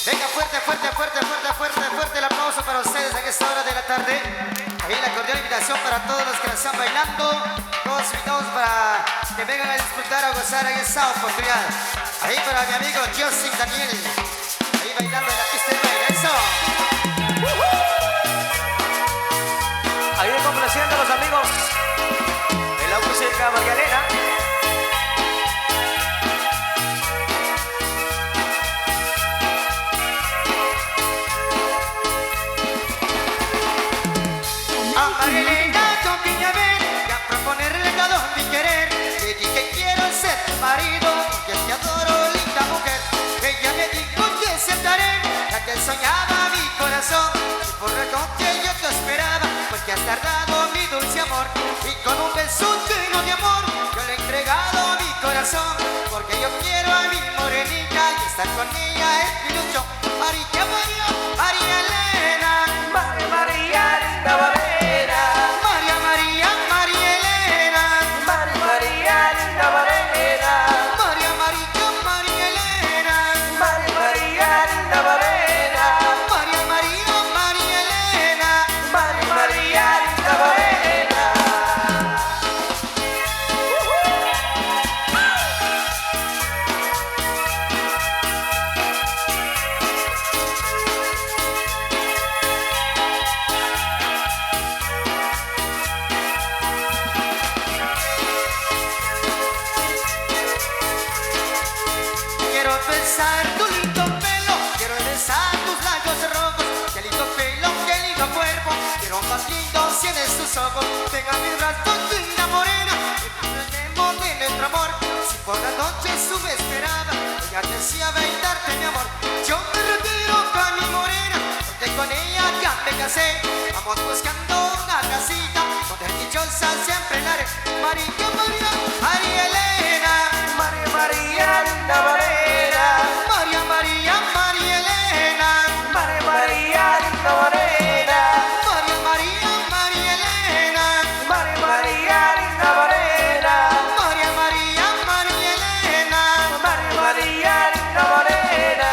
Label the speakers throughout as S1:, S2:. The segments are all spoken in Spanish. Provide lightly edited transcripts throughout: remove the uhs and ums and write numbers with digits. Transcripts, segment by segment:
S1: Venga, fuerte, fuerte, fuerte, fuerte, fuerte, fuerte el aplauso para ustedes en esta hora de la tarde. Ahí la cordial invitación para todos los que la están bailando. Todos invitados para que vengan a disfrutar, a gozar en esta oportunidad. Ahí para mi amigo Justin Daniel. Ahí bailando en la pista de baile. ¡Eso!
S2: Ahí complaciendo a los amigos de la música Magdalena.
S1: Marilena, yo vine a ver y a proponerle todo mi querer. Le dije quiero ser tu marido, que te adoro, linda mujer. Ella me dijo que aceptaré, ya que soñaba mi corazón. Y por razón que yo te esperaba, porque has tardado mi dulce amor. Y con un beso lleno de amor, yo le he entregado mi corazón. Porque yo quiero a mi morenita y estar con ella es mi ilusión. María, María, María Elena,
S2: María, María, linda Morena.
S1: Quiero besar tu lindo pelo, quiero besar tus labios rojos. Qué lindo pelo, qué lindo cuerpo, quiero más lindo si eres tus ojos. Venga mis brazos, linda morena, disfrutemos de nuestro amor. Si por la noche tú me esperaba, ella decía bailarte mi amor. Yo me retiro con mi morena, porque con ella ya me casé. Vamos buscando una casita, donde dichosa siempre la haré. María, María, María Elena,
S2: María, María, linda Morena.
S1: María, María, María Elena,
S2: María, María, linda Morena.
S1: María, María, María Elena,
S2: María, María, linda Morena.
S1: María, María, María Elena.
S2: María, María, linda Morena.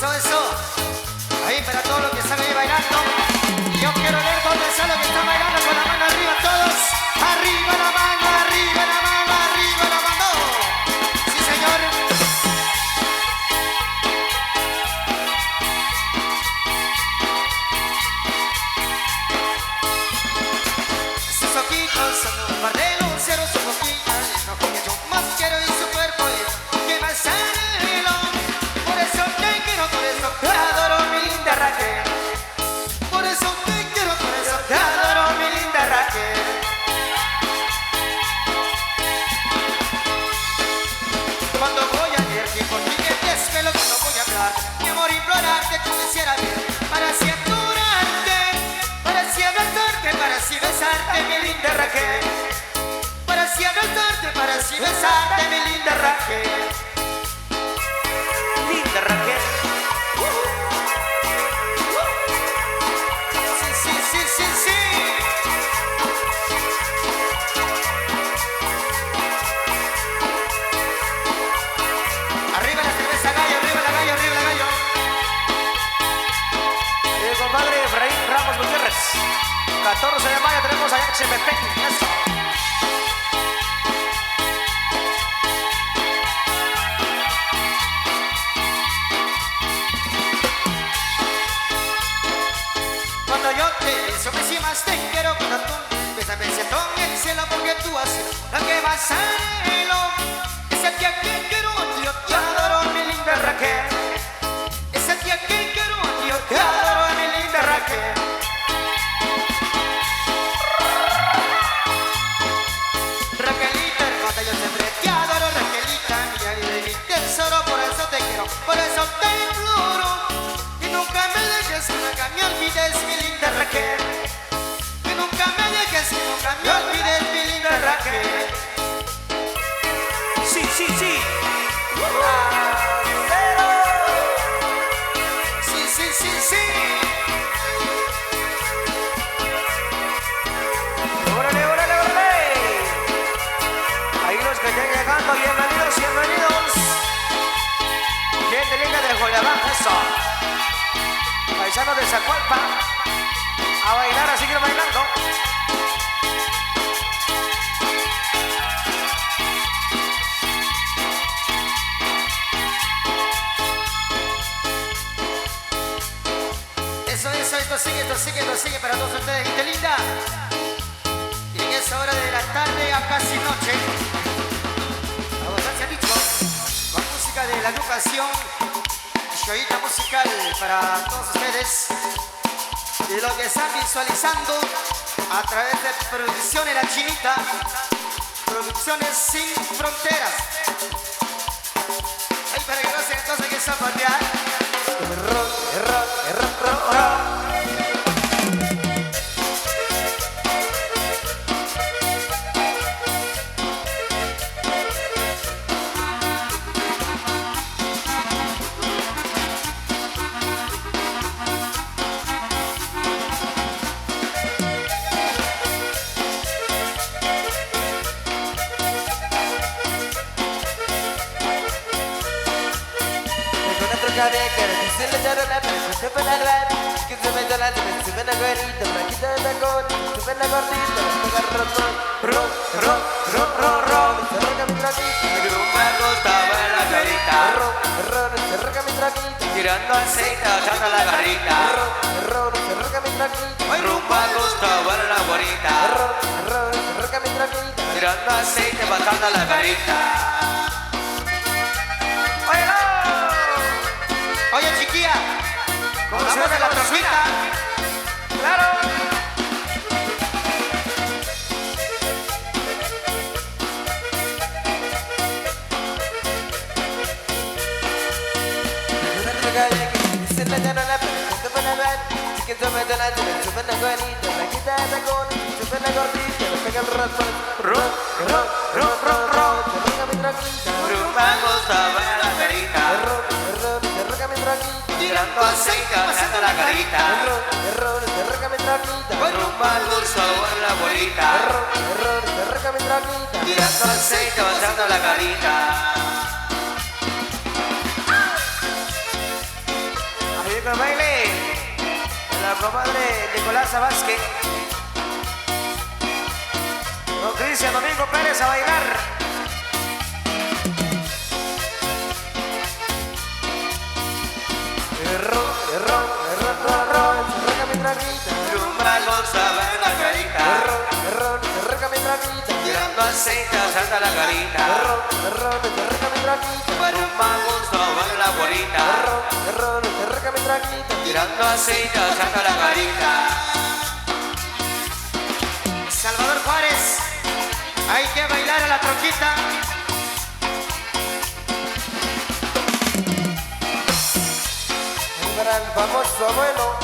S1: Eso. Ahí para todos los que están ahí bailando. Yo quiero ver dónde están los que están bailando con la mano arriba todos. Arriba la mano, arriba la mano, arriba la mano. Sí, señor. Sus ojitos son un par de luceros, sus boquillas, lo que yo más quiero y su cuerpo es que más anhelo. Por eso te quiero, por eso te adoro, mi linda Raquel. Por eso te quiero, por eso te adoro, mi linda Raquel. Cuando voy a ver que por ti me desvelo, cuando voy a hablar, mi amor, implorarte, tú quisiera ver, para así adorarte, para así abrazarte, para así besarte, mi linda Raquel. Para así abrazarte, para así besarte, mi linda Raquel.
S2: Linda Raquel.
S1: Sí. Arriba la cerveza gallo, arriba la gallo, arriba la gallo.
S2: Compadre Efraín Ramos Gutiérrez. 14 de mayo tenemos a HMP. Eso.
S1: Cuando yo te beso, me más te quiero. Cuando tú bésame, siento en el cielo, porque tú has sido la que más anhelo. Ese día que quiero, yo te adoro, mi linda Raquel. Ese día que quiero, yo te adoro, mi linda Raquel. Raquelita, hermosa, yo siempre te adoro, Raquelita, mía vida y mi tesoro. Por eso te quiero, por eso te imploro. Y nunca me dejes, nunca me olvides, mi linda Raquel. Que nunca me dejes, que nunca me olvides, mi linda Raquel.
S2: abajo y abajo, eso. Paisanos de Zacualpa, a bailar, a seguir bailando.
S1: Esto sigue para todos ustedes, gente linda. Y en esa hora de la tarde a casi noche, a se ha dicho, con música de la agrupación Shoita Musical para todos ustedes. Y lo que están visualizando a través de Producciones La Chinita, Producciones Sin Fronteras. Ahí para que no se entonces que zapatear.
S2: Tirando aceite, echando la garrita. Rumbo a Gustavo en la guarita. Tirando aceite, bajando la garita.
S1: Oye, chiquilla,
S2: ¿cómo se llama la trompeta? ¡Claro! Tirando aceite, echando la carita. Rumbo al Gustavo en la bolita. Tirando aceite, echando la carita. Ahí con el baile, la comadre Nicolás Vázquez. Don Cristian Domingo Pérez a bailar. Tirando aceite, salta la carita. Vamos a ver la bolita. Tirando aceite, salta la carita.
S1: Salvador Juárez, hay que bailar a la troquita.
S2: Para el famoso abuelo.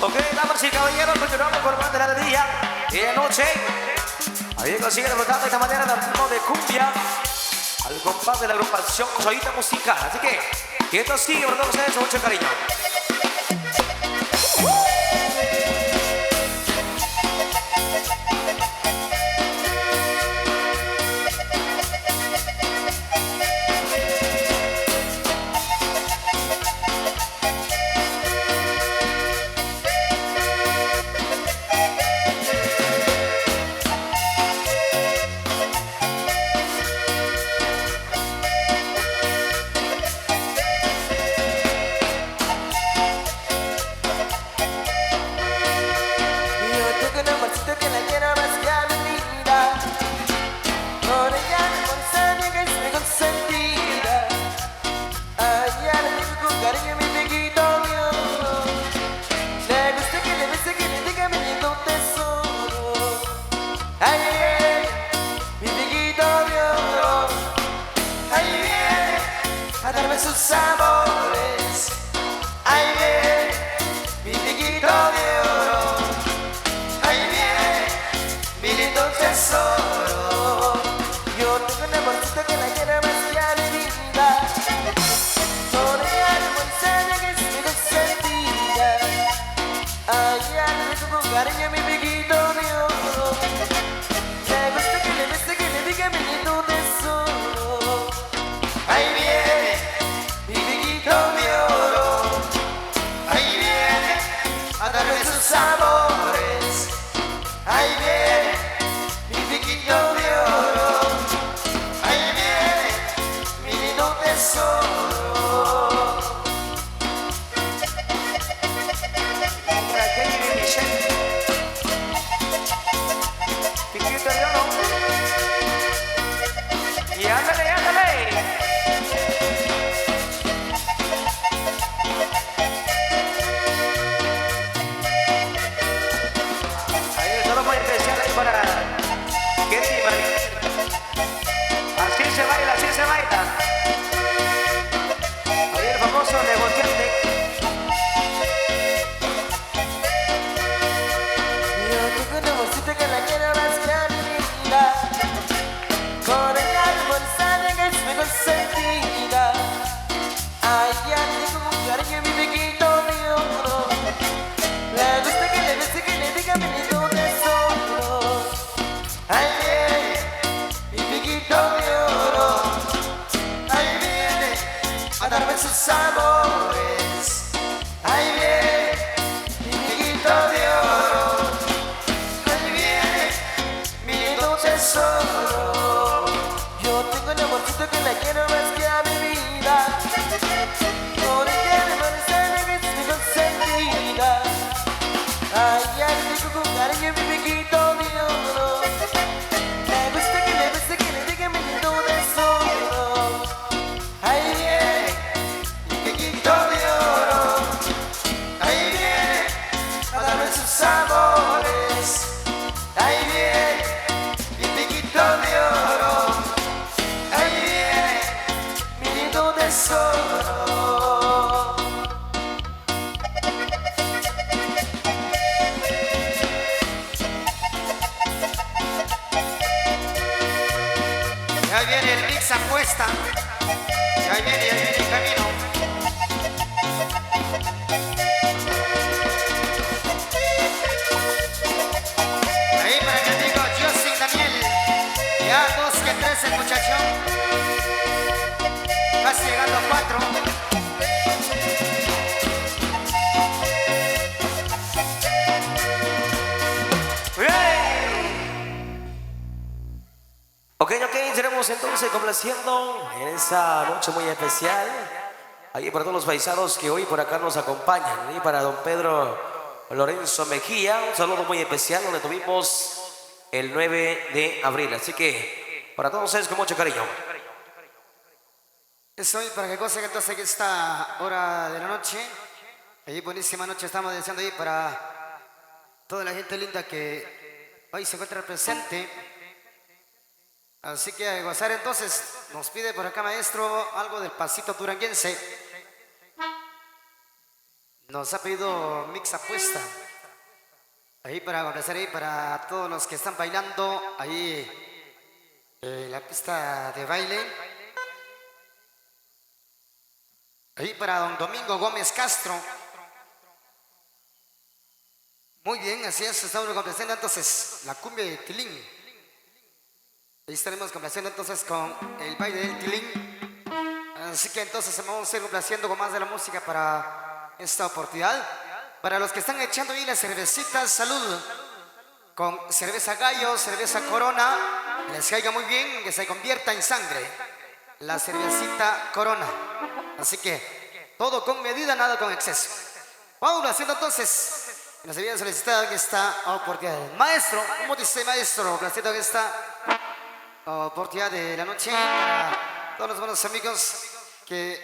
S2: Ok, damas y caballeros, continuamos por más de la día y de noche. Ahí consiguen disfrutar de esta manera de ritmo de cumbia al compás de la agrupación Shoita Musical. Así que esto sigue por todos ustedes con mucho cariño. Sus amores, ahí viene mi piquito de oro, ahí viene famoso negociante.
S3: Yo tengo una mocita que la quiero más que a mi vida. Con el árbol sabe que es mi consentida. Ay, ya tengo un cariño en mi piquito de oro. Le gusta que le bese, que le diga mi lindo tesoro. Ahí viene mi piquito de oro. Ahí viene a darme sus amores. Ahí viene mi piquito de oro. Ahí viene mi lindo tesoro. Yo tengo un amorcito que la quiero más que a mi vida. Por ella me parece que es mi consentida. Ay, ay, tengo con cariño en mi piquito de oro. Me gusta que le bese, que le diga mi lindo tesoro. Ahí viene mi piquito de oro. Ahí viene a darme sus amores. Ahí viene mi piquito de oro. Ahí viene mi lindo tesoro.
S1: Ya viene el mix apuesta. Ya viene en camino. Ahí para que digo, yo sin Daniel. Ya 2 que 3 el muchacho. Casi llegando a 4.
S2: Ok, estaremos entonces complaciendo en esta noche muy especial. Ahí para todos los paisanos que hoy por acá nos acompañan. Y para don Pedro Lorenzo Mejía, un saludo muy especial donde tuvimos el 9 de abril. Así que para todos ustedes con mucho cariño.
S1: Eso y para que gocen entonces que esta hora de la noche. Ahí buenísima noche estamos deseando ahí para toda la gente linda que hoy se encuentra presente. Así que a gozar entonces, nos pide por acá maestro algo del pasito duranguense. Nos ha pedido mix apuesta. Ahí para agradecer ahí para todos los que están bailando ahí en la pista de baile. Ahí para don Domingo Gómez Castro. Muy bien, así es, estamos complaciendo entonces la cumbia de Tilín. Ahí estaremos complaciendo entonces con el baile del Tilín. Así que entonces vamos a ir complaciendo con más de la música para esta oportunidad. Para los que están echando ahí las cervecitas, salud. Con cerveza Gallo, cerveza Corona. Que les caiga muy bien, que se convierta en sangre. La cervecita Corona. Así que todo con medida, nada con exceso. Vamos haciendo entonces. Nos habían solicitado que esta oportunidad. Maestro, ¿cómo dice maestro? Placiendo que esta oportunidad de la noche para todos los buenos amigos que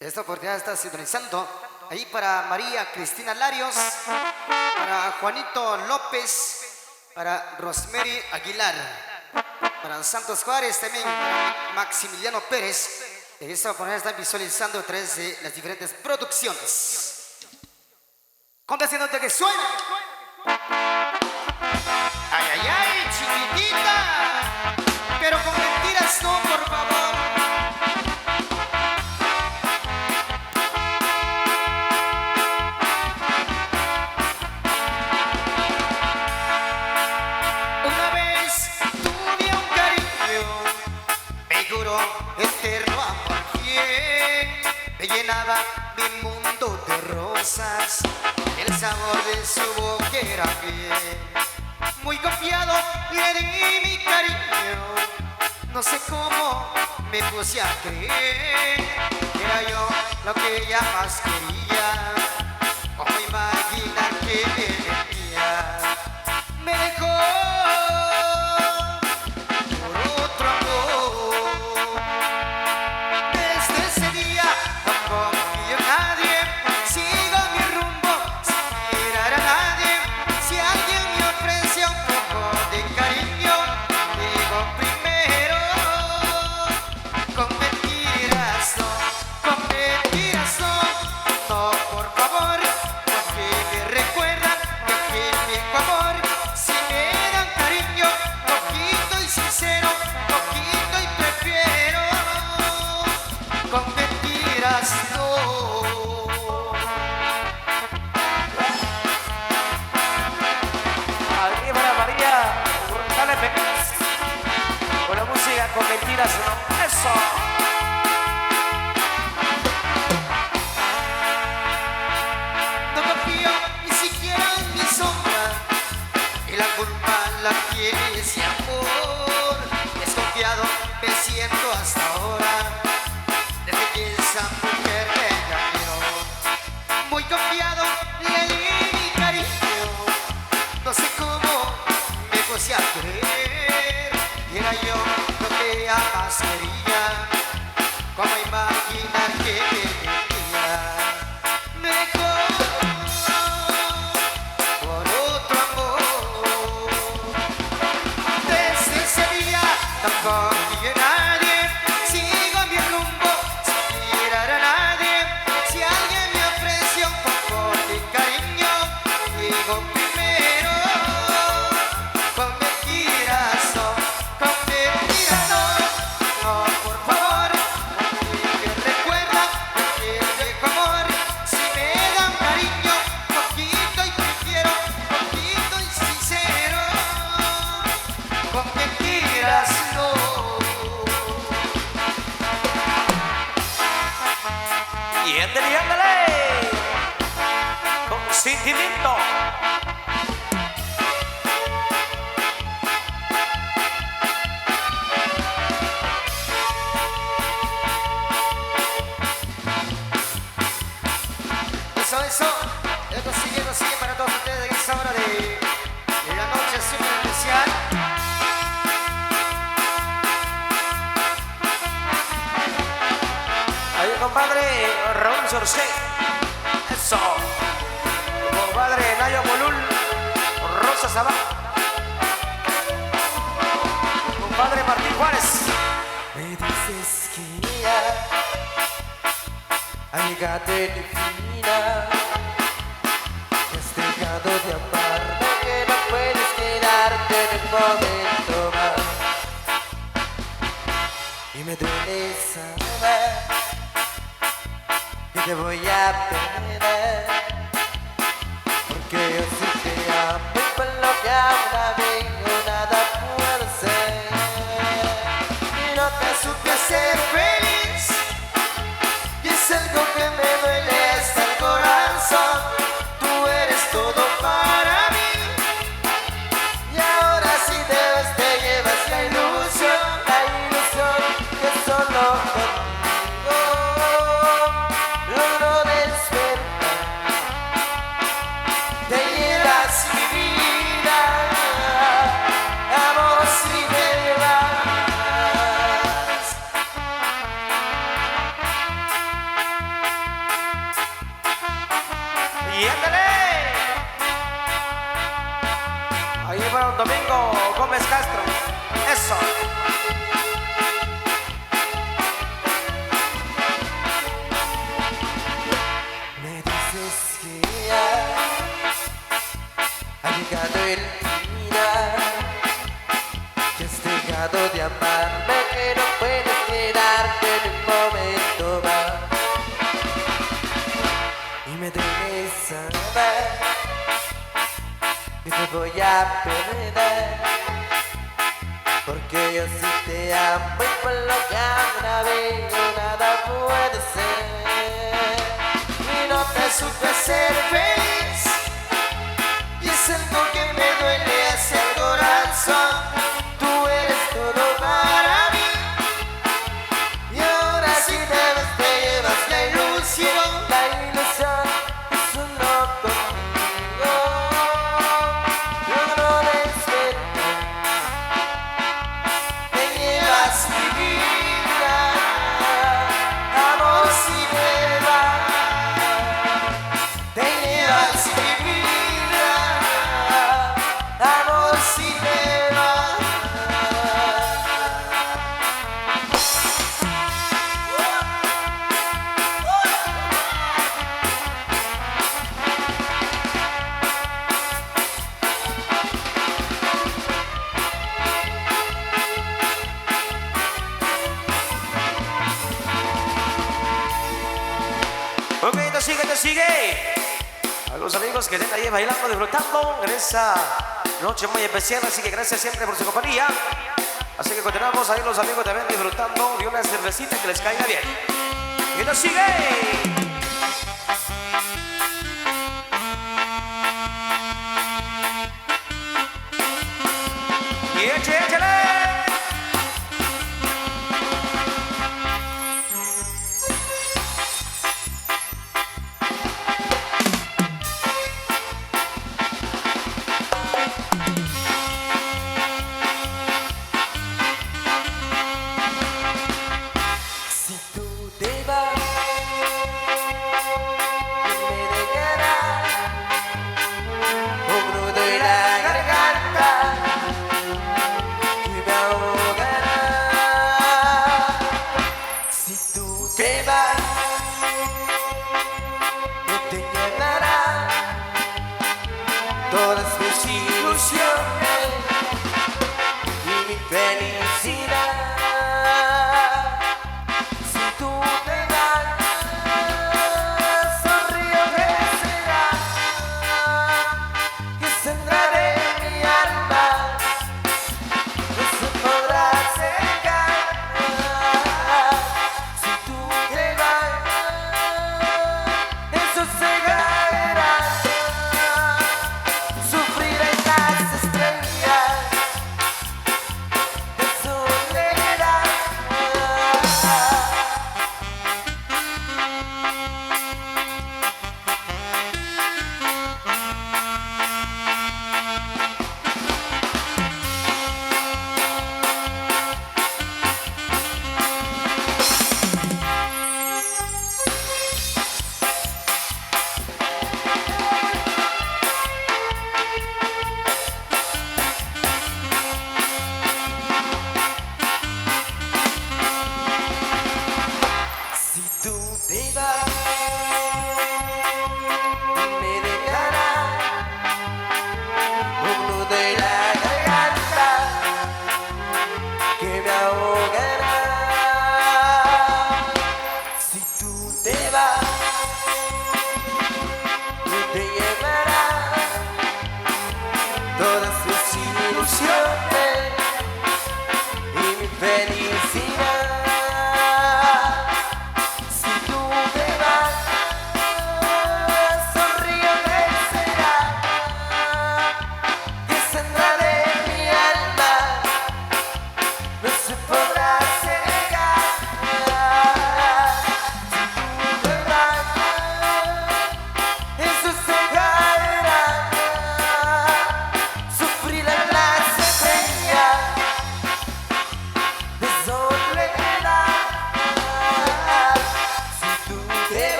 S1: esta oportunidad está sintonizando. Ahí para María Cristina Larios, para Juanito López, para Rosemary Aguilar, para Santos Juárez también, para Maximiliano Pérez. Esta oportunidad están visualizando a través de las diferentes producciones. Complaciéndote que suena. Ay, ay, ay, chiquitita. Pero con mentiras no, por favor. Una vez tuve un cariño, me juró eterno amor fiel. Me llenaba mi mundo de rosas. El sabor de su boca era fiel. Muy confiado le di mi cariño. No sé cómo me puse a creer. Era yo lo que ella más quería. ¿Cómo imaginar que me mentía? Me dejó por otro amor. Desde ese día no confío en nadie. Sigo mi rumbo sin mirar a nadie. Si alguien me ofrece un poco de cariño, digo primero, con mentiras no, con mentiras. confiado, le di mi cariño. No sé cómo me puse a creer, y era yo lo que jamás quería. Cómo imaginar que me quería. Me dejó por otro amor. Desde ese día tampoco vi a nadie. Sigo mi rumbo sin mirar a nadie. Si alguien me ofreció un poco de cariño, digo primero, con mentiras no, con mentiras no. No, por favor, que recuerda que dejo amor. Si me dan cariño, poquito y prefiero, poquito y sincero, con mentiras no.
S2: Y ándale, con sentimiento.
S1: Eso, esto sigue para todos ustedes en esta hora de la noche súper especial.
S2: Ahí compadre Raúl Sorcé. Eso. Compadre Nayo Molul. Rosa Sabá. Compadre Martín Juárez.
S3: Me dices que ya ha llegado el fin, que has dejado de amarme, que no puedes quedarte en un momento más. Y me duele saber que te voy a perder, porque yo sí te amo y por lo que ahora vengo nada puedo hacer. Y no te
S1: Supe ser feliz, y es algo que me duele hasta el corazón. Tú eres todo para mí,
S3: Y ahora sí te llevas la ilusión que solo contigo logro despertar.
S1: te llevas mi vida,
S3: Amor, si te vas.
S2: Y ándale. Ahí para un Domingo Gómez Castro. Eso.
S3: Me dices que ya ha llegado el final, que has dejado de amarme, que no puedes quedarte en un momento más. Y me debes saber que te voy a perder, porque yo sí te amo y por lo que ahora vengo nada puede ser. Y no te
S1: supe ser feliz, y es algo que me duele hacia el corazón. Tú eres todo para mí, y ahora sí te llevas la ilusión.
S3: que solo contigo logro despertar.
S1: Te llevas mi vida, amor, si te vas. Te llevas mi vida, amor, si te vas.
S2: Ok, te sigue. A los amigos que estén ahí bailando, disfrutando en esa noche muy especial. Así que gracias siempre por su compañía. Así que continuamos ahí los amigos también disfrutando de una cervecita que les caiga bien. Y nos sigue. Y échale.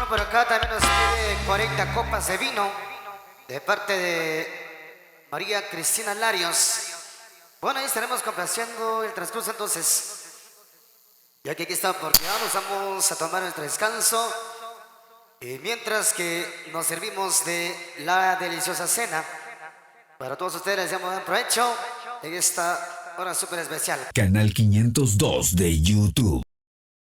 S1: por acá también nos pide 40 copas de vino de parte de María Cristina Larios. Bueno, ahí estaremos complaciendo el transcurso entonces. Ya que aquí está porque nos vamos a tomar nuestro descanso. Y mientras que nos servimos de la deliciosa cena, para todos ustedes les damos buen provecho en esta hora súper especial.
S4: Canal 502 de YouTube.